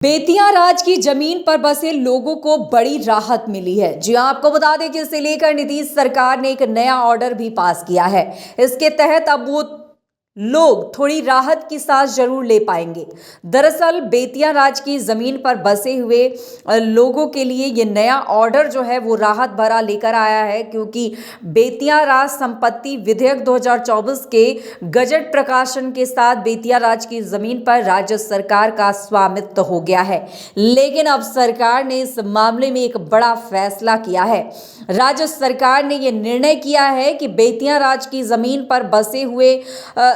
बेतिया राज की जमीन पर बसे लोगों को बड़ी राहत मिली है। जी हां, आपको बता दें कि इसे लेकर नीतीश सरकार ने एक नया ऑर्डर भी पास किया है। इसके तहत अब वो लोग थोड़ी राहत की सांस जरूर ले पाएंगे। दरअसल बेतिया राज की जमीन पर बसे हुए लोगों के लिए ये नया ऑर्डर जो है वो राहत भरा लेकर आया है, क्योंकि बेतिया राज संपत्ति विधेयक 2024 के गजट प्रकाशन के साथ बेतिया राज की जमीन पर राज्य सरकार का स्वामित्व हो गया है। लेकिन अब सरकार ने इस मामले में एक बड़ा फैसला किया है। राज्य सरकार ने यह निर्णय किया है कि बेतिया राज की जमीन पर बसे हुए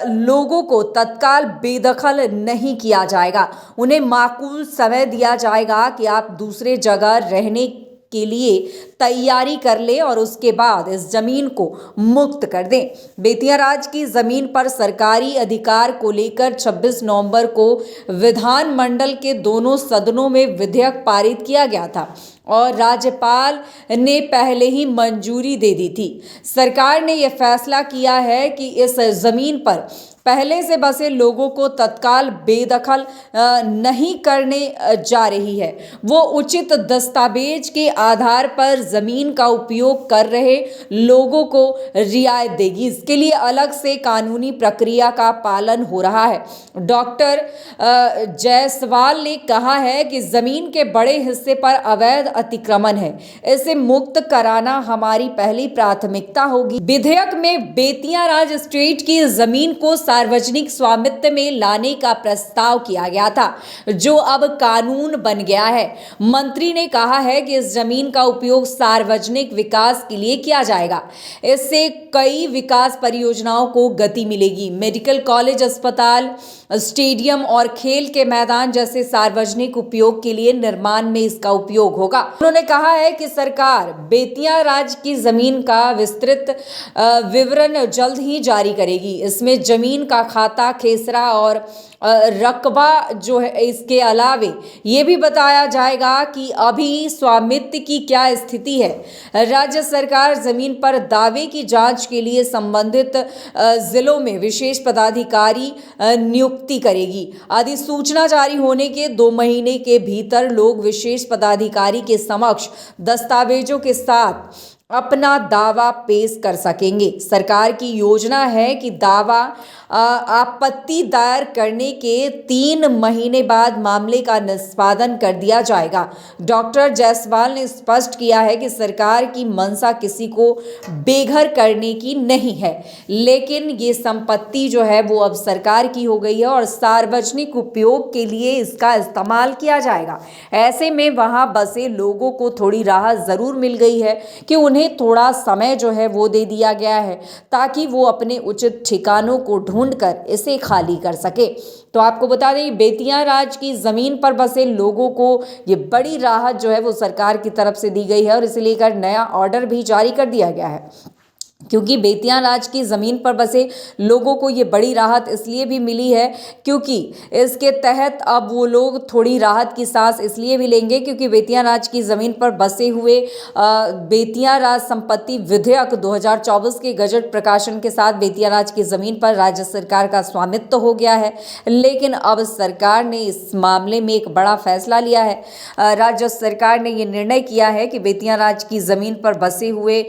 लोगों को तत्काल बेदखल नहीं किया जाएगा। उन्हें माकूल समय दिया जाएगा कि आप दूसरे जगह रहने के लिए तैयारी कर ले और उसके बाद इस जमीन को मुक्त कर दें। बेतिया राज की जमीन पर सरकारी अधिकार को लेकर 26 नवंबर को विधानमंडल के दोनों सदनों में विधेयक पारित किया गया था और राज्यपाल ने पहले ही मंजूरी दे दी थी। सरकार ने यह फैसला किया है कि इस जमीन पर पहले से बसे लोगों को तत्काल बेदखल नहीं करने जा रही है। वो उचित दस्तावेज के आधार पर जमीन का उपयोग कर रहे लोगों को रियायत देगी। इसके लिए अलग से कानूनी प्रक्रिया का पालन हो रहा है। डॉक्टर जायसवाल ने कहा है कि जमीन के बड़े हिस्से पर अवैध अतिक्रमण है, इसे मुक्त कराना हमारी पहली प्राथमिकता होगी। विधेयक में बेतिया राज स्टेट की जमीन को सार्वजनिक स्वामित्व में लाने का प्रस्ताव किया गया था, जो अब कानून बन गया है। मंत्री ने कहा है कि इस जमीन का उपयोग सार्वजनिक विकास के लिए किया जाएगा। इससे कई विकास परियोजनाओं को गति मिलेगी। मेडिकल कॉलेज, अस्पताल, स्टेडियम और खेल के मैदान जैसे सार्वजनिक उपयोग के लिए निर्माण में इसका उपयोग होगा। उन्होंने कहा है कि सरकार बेतिया राज की जमीन का विस्तृत विवरण जल्द ही जारी करेगी। इसमें जमीन का खाता, खेसरा और रकबा जो है, इसके अलावे ये भी बताया जाएगा कि अभी स्वामित्व की क्या स्थिति है। राज्य सरकार जमीन पर दावे की जांच के लिए संबंधित जिलों में विशेष पदाधिकारी नियुक्ति करेगी। अधिसूचना जारी होने के 2 महीने के भीतर लोग विशेष पदाधिकारी के समक्ष दस्तावेजों के साथ अपना दावा पेश कर सकेंगे। सरकार की योजना है कि दावा आपत्ति दायर करने के 3 महीने बाद मामले का निष्पादन कर दिया जाएगा। डॉक्टर जायसवाल ने स्पष्ट किया है कि सरकार की मंशा किसी को बेघर करने की नहीं है, लेकिन ये संपत्ति जो है वो अब सरकार की हो गई है और सार्वजनिक उपयोग के लिए इसका इस्तेमाल किया जाएगा। ऐसे में वहाँ बसे लोगों को थोड़ी राहत ज़रूर मिल गई है कि उन्हें थोड़ा समय जो है वो दे दिया गया है, ताकि वो अपने उचित ठिकानों को ढूंढकर इसे खाली कर सके। तो आपको बता दें, बेतिया राज की जमीन पर बसे लोगों को ये बड़ी राहत जो है वो सरकार की तरफ से दी गई है और इसे लेकर नया ऑर्डर भी जारी कर दिया गया है। क्योंकि बेतिया राज की ज़मीन पर बसे लोगों को ये बड़ी राहत इसलिए भी मिली है क्योंकि इसके तहत अब वो लोग थोड़ी राहत की सांस इसलिए भी लेंगे क्योंकि बेतिया राज की ज़मीन पर बसे हुए बेतिया राज संपत्ति विधेयक 2024 के गजट प्रकाशन के साथ बेतिया राज की ज़मीन पर राज्य सरकार का स्वामित्व हो गया है। लेकिन अब सरकार ने इस मामले में एक बड़ा फैसला लिया है। राज्य सरकार ने ये निर्णय किया है कि बेतिया राज की ज़मीन पर बसे हुए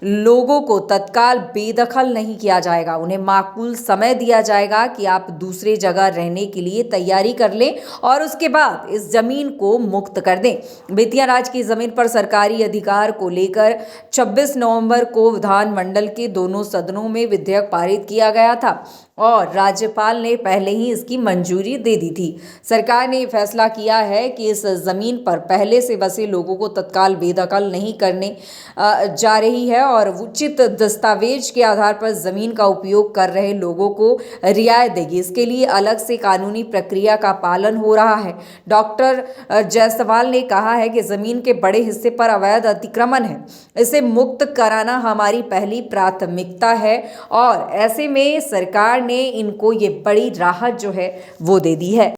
लोगों को तत्काल बेदखल नहीं किया जाएगा। उन्हें माकूल समय दिया जाएगा कि आप दूसरे जगह रहने के लिए तैयारी कर लें और उसके बाद इस जमीन को मुक्त कर दें। बेतिया राज की जमीन पर सरकारी अधिकार को लेकर 26 नवंबर को विधानमंडल के दोनों सदनों में विधेयक पारित किया गया था और राज्यपाल ने पहले ही इसकी मंजूरी दे दी थी। सरकार ने फैसला किया है कि इस ज़मीन पर पहले से बसे लोगों को तत्काल बेदखल नहीं करने जा रही है और उचित दस्तावेज के आधार पर ज़मीन का उपयोग कर रहे लोगों को रियायत देगी। इसके लिए अलग से कानूनी प्रक्रिया का पालन हो रहा है। डॉक्टर जायसवाल ने कहा है कि ज़मीन के बड़े हिस्से पर अवैध अतिक्रमण है, इसे मुक्त कराना हमारी पहली प्राथमिकता है और ऐसे में सरकार ने इनको ये बड़ी राहत जो है वो दे दी है।